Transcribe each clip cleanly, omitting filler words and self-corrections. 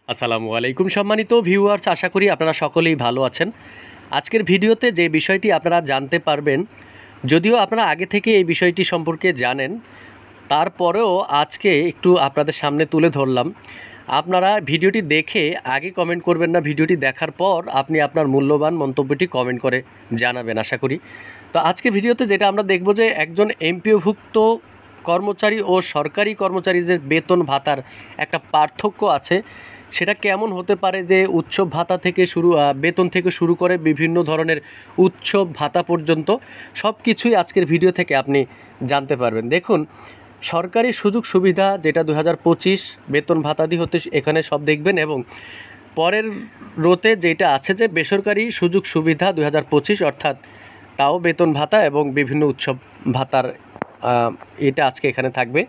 আসসালামু আলাইকুম সম্মানিত ভিউয়ার্স, আশা করি আপনারা সকলেই ভালো আছেন। আজকের ভিডিওতে যে বিষয়টি আপনারা জানতে পারবেন, যদিও আপনারা আগে থেকে এই বিষয়টি সম্পর্কে জানেন, তারপরেও আজকে একটু আপনাদের সামনে তুলে ধরলাম। আপনারা ভিডিওটি দেখে আগে কমেন্ট করবেন না, ভিডিওটি দেখার পর আপনি আপনার মূল্যবান মন্তব্যটি কমেন্ট করে জানাবেন আশা করি। তো আজকে ভিডিওতে যেটা আমরা দেখব যে একজন এমপিওভুক্ত কর্মচারী ও সরকারি কর্মচারীদের বেতন ভাতার একটা পার্থক্য আছে। সেটা কেমন হতে পারে যে উৎসব ভাতা থেকে বেতন থেকে শুরু করে বিভিন্ন ধরনের উৎসব ভাতা পর্যন্ত সব কিছুই আজকের ভিডিও থেকে আপনি জানতে পারবেন। দেখুন, সরকারি সুযোগ সুবিধা যেটা 2025 বেতন ভাতাদি হতে এখানে সব দেখবেন, এবং পরের রোতে যেটা আছে যে বেসরকারি সুযোগ সুবিধা 2025, অর্থাৎ তাও বেতন ভাতা এবং বিভিন্ন উৎসব ভাতার এটা আজকে এখানে থাকবে।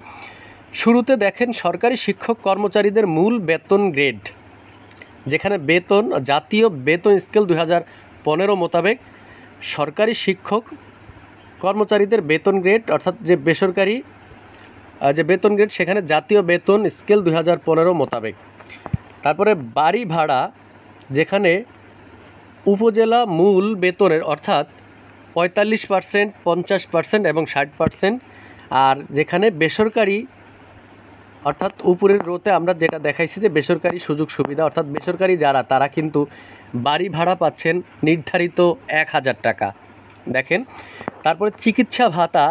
শুরুতে দেখেন সরকারি শিক্ষক কর্মচারীদের মূল বেতন গ্রেড, যেখানে বেতন জাতীয় বেতন স্কেল 2015 মোতাবেক সরকারি শিক্ষক কর্মচারীদের বেতন গ্রেড, অর্থাৎ যে বেসরকারি যে বেতন গ্রেড সেখানে জাতীয় বেতন স্কেল 2015 মোতাবেক। তারপরে বাড়ি ভাড়া, যেখানে উপজেলা মূল বেতনের অর্থাৎ 45%, 50% এবং 60%। আর যেখানে বেসরকারি অর্থাৎ উপরের রোতে আমরা যেটা দেখাইছি যে বেসরকারি সুযোগ সুবিধা, অর্থাৎ বেসরকারি যারা তারা কিন্তু বাড়ি ভাড়া পাচ্ছেন নির্ধারিত 1000 টাকা। দেখেন, তারপরে চিকিৎসা ভাতা,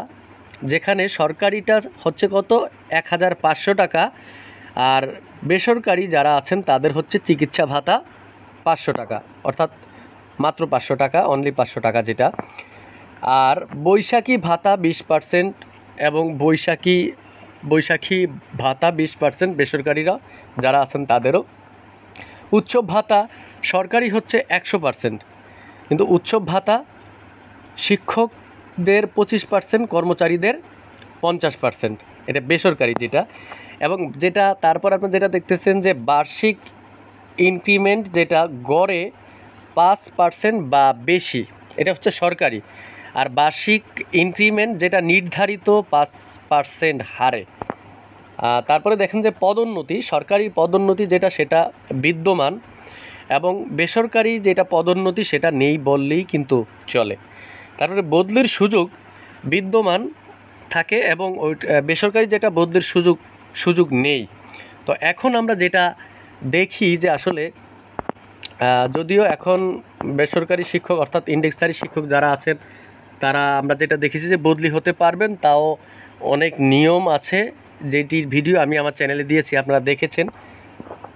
যেখানে সরকারিটা হচ্ছে কত 1500 টাকা, আর বেসরকারি যারা আছেন তাদের হচ্ছে চিকিৎসা ভাতা 500 টাকা, অর্থাৎ মাত্র 500 টাকা, অনলি 500 টাকা যেটা। আর বৈশাখী ভাতা 20% এবং বৈশাখী ভাতা 20% বেসরকারিরা যারা আছেন তাদেরও। উৎসব ভাতা সরকারি হচ্ছে 100%, কিন্তু উৎসব ভাতা শিক্ষকদের 25%, কর্মচারীদের 50%, এটা বেসরকারি যেটা। এবং যেটা তারপর আপনি যেটা দেখতেছেন যে বার্ষিক ইনক্রিমেন্ট, যেটা গড়ে 5% বা বেশি, এটা হচ্ছে সরকারি। আর বার্ষিক ইনক্রিমেন্ট যেটা নির্ধারিত 5% হারে। তারপরে দেখেন যে পদোন্নতি, সরকারি পদোন্নতি যেটা সেটা বিদ্যমান, এবং বেসরকারি যেটা পদোন্নতি সেটা নেই বললেই কিন্তু চলে। তারপরে বদলির সুযোগ বিদ্যমান থাকে, এবং ওই বেসরকারি যেটা বদলির সুযোগ নেই। তো এখন আমরা যেটা দেখি যে আসলে যদিও এখন বেসরকারি শিক্ষক অর্থাৎ ইন্ডেক্সধারী শিক্ষক যারা আছেন তারা আমরা যেটা দেখেছি যে বদলি হতে পারবেন, তাও অনেক নিয়ম আছে, যেটির ভিডিও আমি আমার চ্যানেলে দিয়েছি, আপনারা দেখেছেন।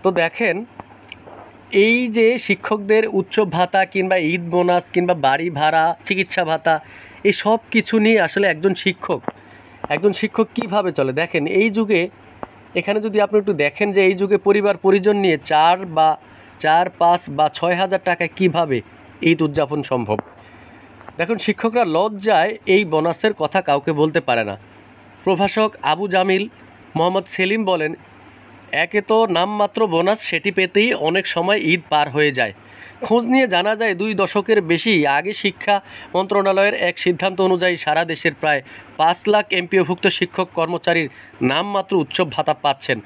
তো দেখেন, এই যে শিক্ষকদের উৎসব ভাতা কিংবা ঈদ বোনাস কিংবা বাড়ি ভাড়া, চিকিৎসা ভাতা, এই সব কিছু নিয়ে আসলে একজন শিক্ষক কীভাবে চলে। দেখেন, এই যুগে এখানে যদি আপনি একটু দেখেন যে এই যুগে পরিবার পরিজন নিয়ে 4, 5 বা 6,000 টাকায় কীভাবে ঈদ উদযাপন সম্ভব। দেখুন, শিক্ষকরা লজ্জায় এই বোনাসের কথা কাউকে বলতে পারে না। প্রভাষক আবু জামিল মোহাম্মদ সেলিম বলেন, একে তো নামমাত্র বোনাস, সেটি পেতেই অনেক সময় ঈদ পার হয়ে যায়। খোঁজ নিয়ে জানা যায় 2 দশকের বেশি আগে শিক্ষা মন্ত্রণালয়ের এক সিদ্ধান্ত অনুযায়ী সারা দেশের প্রায় 5 লাখ এমপিওভুক্ত শিক্ষক কর্মচারীর নামমাত্র উৎসব ভাতা পাচ্ছেন।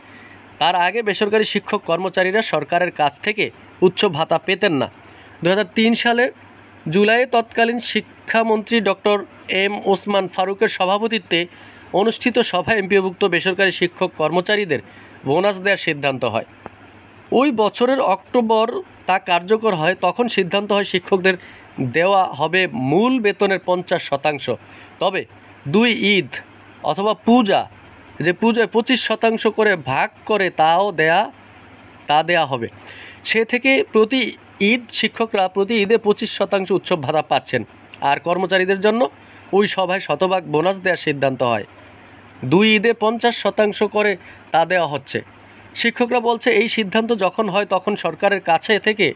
তার আগে বেসরকারি শিক্ষক কর্মচারীরা সরকারের কাছ থেকে উৎসব ভাতা পেতেন না। 2003 সালের জুলাইয়ে তৎকালীন শিক্ষামন্ত্রী ডক্টর এম ওসমান ফারুকের সভাপতিত্বে অনুষ্ঠিত সভায় এমপিওভুক্ত বেসরকারি শিক্ষক কর্মচারীদের বোনাস দেওয়ার সিদ্ধান্ত হয়। ওই বছরের অক্টোবর তা কার্যকর হয়। তখন সিদ্ধান্ত হয় শিক্ষকদের দেওয়া হবে মূল বেতনের 50%, তবে 2 ঈদ অথবা পূজা, যে পূজায় 25% করে ভাগ করে তা দেয়া হবে। সে থেকে প্রতি ঈদ শিক্ষকরা প্রতি ঈদে 25% উৎসব ভাতা পাচ্ছেন। আর কর্মচারীদের জন্য ওই সভায় শতভাগ বোনাস দেওয়ার সিদ্ধান্ত হয়। 2 ঈদে 50% করে তা দেওয়া হচ্ছে। শিক্ষকরা বলছে, এই সিদ্ধান্ত যখন হয় তখন সরকারের কাছে থেকে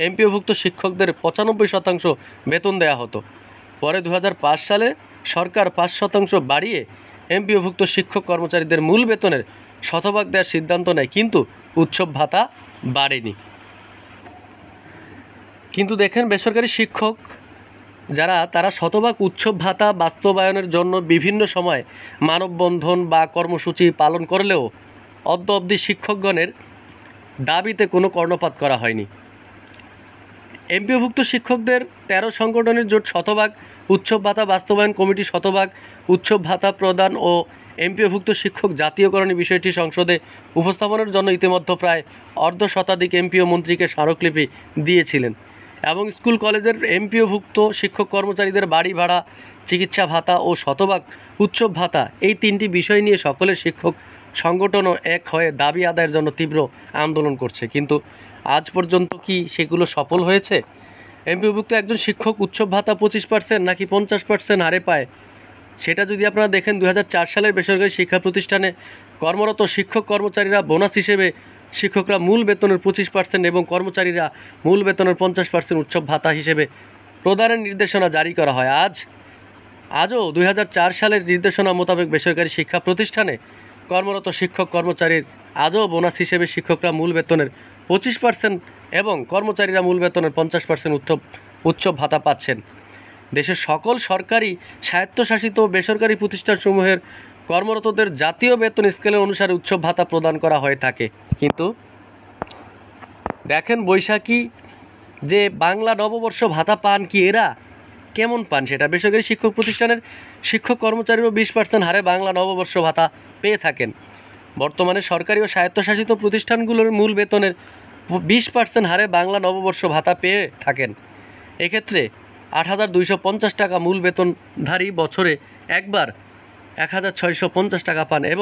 এমপিওভুক্ত শিক্ষকদের 95% বেতন দেওয়া হতো। পরে 2005 সালে সরকার 5% বাড়িয়ে এমপিওভুক্ত শিক্ষক কর্মচারীদের মূল বেতনের শতভাগ দেওয়ার সিদ্ধান্ত নেয়, কিন্তু উৎসব ভাতা বাড়েনি। কিন্তু দেখেন, বেসরকারি শিক্ষক যারা তারা শতভাগ উৎসব ভাতা বাস্তবায়নের জন্য বিভিন্ন সময় মানববন্ধন বা কর্মসূচি পালন করলেও অদ্য অবধি শিক্ষকগণের দাবিতে কোনো কর্ণপাত করা হয়নি। এমপিওভুক্ত শিক্ষকদের ১৩ সংগঠনের জোট শতভাগ উৎসব ভাতা বাস্তবায়ন কমিটি শতভাগ উৎসব ভাতা প্রদান ও এমপিওভুক্ত শিক্ষক জাতীয়করণের বিষয়টি সংসদে উপস্থাপনের জন্য ইতিমধ্যে প্রায় অর্ধশতাধিক এমপিও মন্ত্রীকে স্মারকলিপি দিয়েছিলেন এবং স্কুল কলেজের এমপিওভুক্ত শিক্ষক কর্মচারীদের বাড়ি ভাড়া, চিকিৎসা ভাতা ও শতভাগ উৎসব ভাতা এই তিনটি বিষয় নিয়ে সকলের শিক্ষক সংগঠনও এক হয়ে দাবি আদায়ের জন্য তীব্র আন্দোলন করছে। কিন্তু আজ পর্যন্ত কি সেগুলো সফল হয়েছে? এমপিওভুক্ত একজন শিক্ষক উৎসব ভাতা 25% নাকি 50% হারে পায়, সেটা যদি আপনারা দেখেন 2004 সালের বেসরকারি শিক্ষা প্রতিষ্ঠানে কর্মরত শিক্ষক কর্মচারীরা বোনাস হিসেবে শিক্ষকরা মূল বেতনের 25% এবং কর্মচারীরা মূল বেতনের 50% উৎসব ভাতা হিসেবে প্রদানের নির্দেশনা জারি করা হয়। আজও 2004 সালের নির্দেশনা মোতাবেক বেসরকারি শিক্ষা প্রতিষ্ঠানে কর্মরত শিক্ষক কর্মচারীর আজও বোনাস হিসেবে শিক্ষকরা মূল বেতনের 25% এবং কর্মচারীরা মূল বেতনের 50% উৎসব ভাতা পাচ্ছেন। দেশের সকল সরকারি, স্বায়ত্তশাসিত ও বেসরকারি প্রতিষ্ঠানসমূহের কর্মরতদের জাতীয় বেতন স্কেলের অনুসারে উৎসব ভাতা প্রদান করা হয়ে থাকে। কিন্তু দেখেন বৈশাখী যে বাংলা নববর্ষ ভাতা পান কি এরা কেমন পান সেটা বেসরকারি শিক্ষক প্রতিষ্ঠানের শিক্ষক কর্মচারীও 20% হারে বাংলা নববর্ষ ভাতা পেয়ে থাকেন। বর্তমানে সরকারি ও স্বায়ত্তশাসিত প্রতিষ্ঠানগুলোর মূল বেতনের 20% হারে বাংলা নববর্ষ ভাতা পেয়ে থাকেন। এক্ষেত্রে 8,250 টাকা মূল বেতনধারী বছরে একবার 1,650 টাকা পান এবং